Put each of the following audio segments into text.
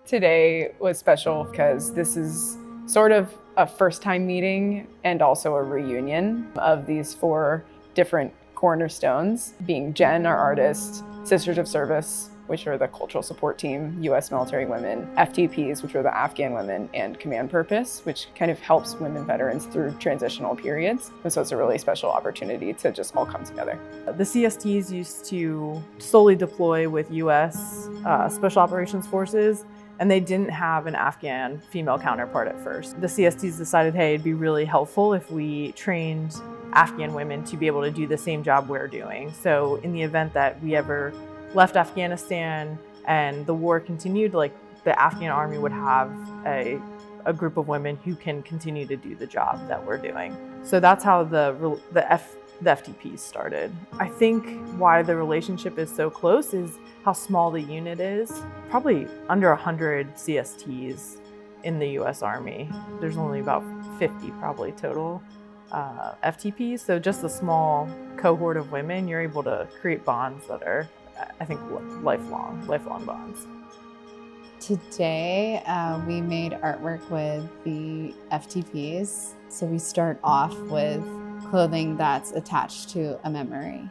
Today was special because this is sort of a first-time meeting and also a reunion of these 4 different cornerstones, being Jenn, our artist, Sisters of Service, which are the cultural support team, U.S. military women, FTPs, which are the Afghan women, and Command Purpose, which kind of helps women veterans through transitional periods. And so it's a really special opportunity to just all come together. The CSTs used to solely deploy with U.S. Special Operations Forces, and they didn't have an Afghan female counterpart at first. The CSTs decided, hey, it'd be really helpful if we trained Afghan women to be able to do the same job we're doing. So in the event that we ever left Afghanistan and the war continued, like the Afghan army would have a group of women who can continue to do the job that we're doing. So that's how the FTPs started. I think why the relationship is so close is how small the unit is. Probably under 100 CSTs in the US Army. There's only about 50 probably total FTPs. So just a small cohort of women, you're able to create bonds that are, I think, lifelong bonds. Today, we made artwork with the FTPs. So we start off with clothing that's attached to a memory.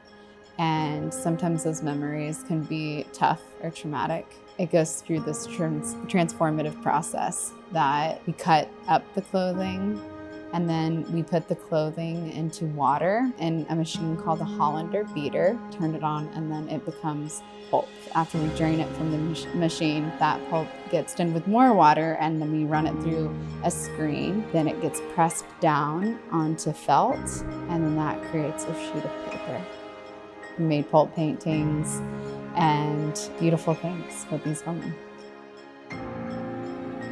And sometimes those memories can be tough or traumatic. It goes through this transformative process that we cut up the clothing and then we put the clothing into water in a machine called a Hollander beater, turn it on, and then it becomes pulp. After we drain it from the machine, that pulp gets done with more water and then we run it through a screen. Then it gets pressed down onto felt and then that creates a sheet of paper. We made pulp paintings and beautiful things with these women.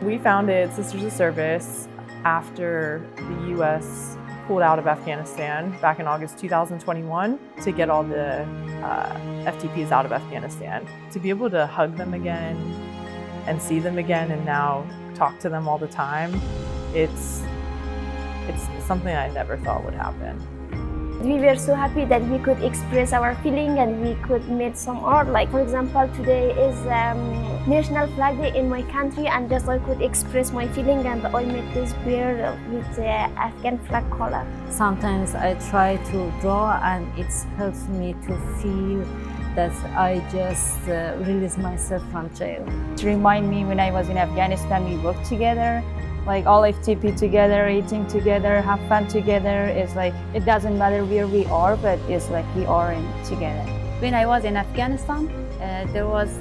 We founded Sisters of Service after the U.S. pulled out of Afghanistan back in August 2021 to get all the FTPs out of Afghanistan. To be able to hug them again and see them again and now talk to them all the time, it's something I never thought would happen. We were so happy that we could express our feeling and we could make some art. Like, for example, today is National Flag Day in my country and just I could express my feeling and I made this beard with the Afghan flag color. Sometimes I try to draw and it helps me to feel that I just release myself from jail. To remind me when I was in Afghanistan, we worked together. Like all FTP together, eating together, have fun together. It's like, it doesn't matter where we are, but it's like we are together. When I was in Afghanistan, there was,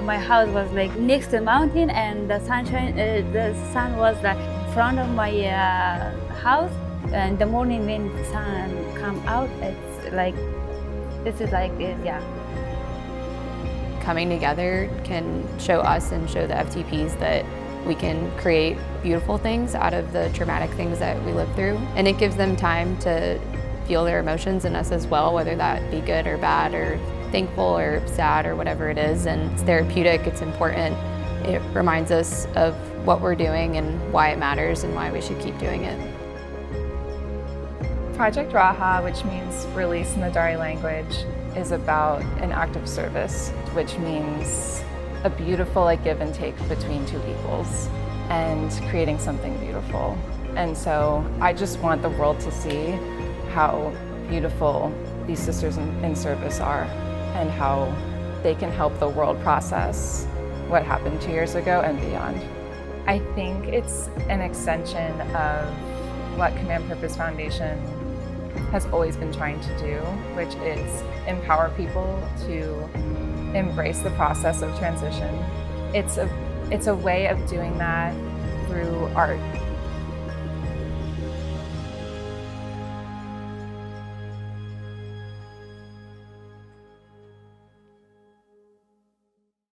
my house was like next to a mountain and the sun was like in front of my house. And the morning when the sun come out, it's like, this is like this, yeah. Coming together can show us and show the FTPs that we can create beautiful things out of the traumatic things that we live through. And it gives them time to feel their emotions in us as well, whether that be good or bad or thankful or sad or whatever it is. And it's therapeutic, it's important. It reminds us of what we're doing and why it matters and why we should keep doing it. Project Raha, which means release in the Dari language, is about an act of service, which means a beautiful give and take between 2 peoples and creating something beautiful. And so I just want the world to see how beautiful these sisters in service are and how they can help the world process what happened 2 years ago and beyond. I think it's an extension of what Command Purpose Foundation has always been trying to do, which is empower people to embrace the process of transition. It's a way of doing that through art.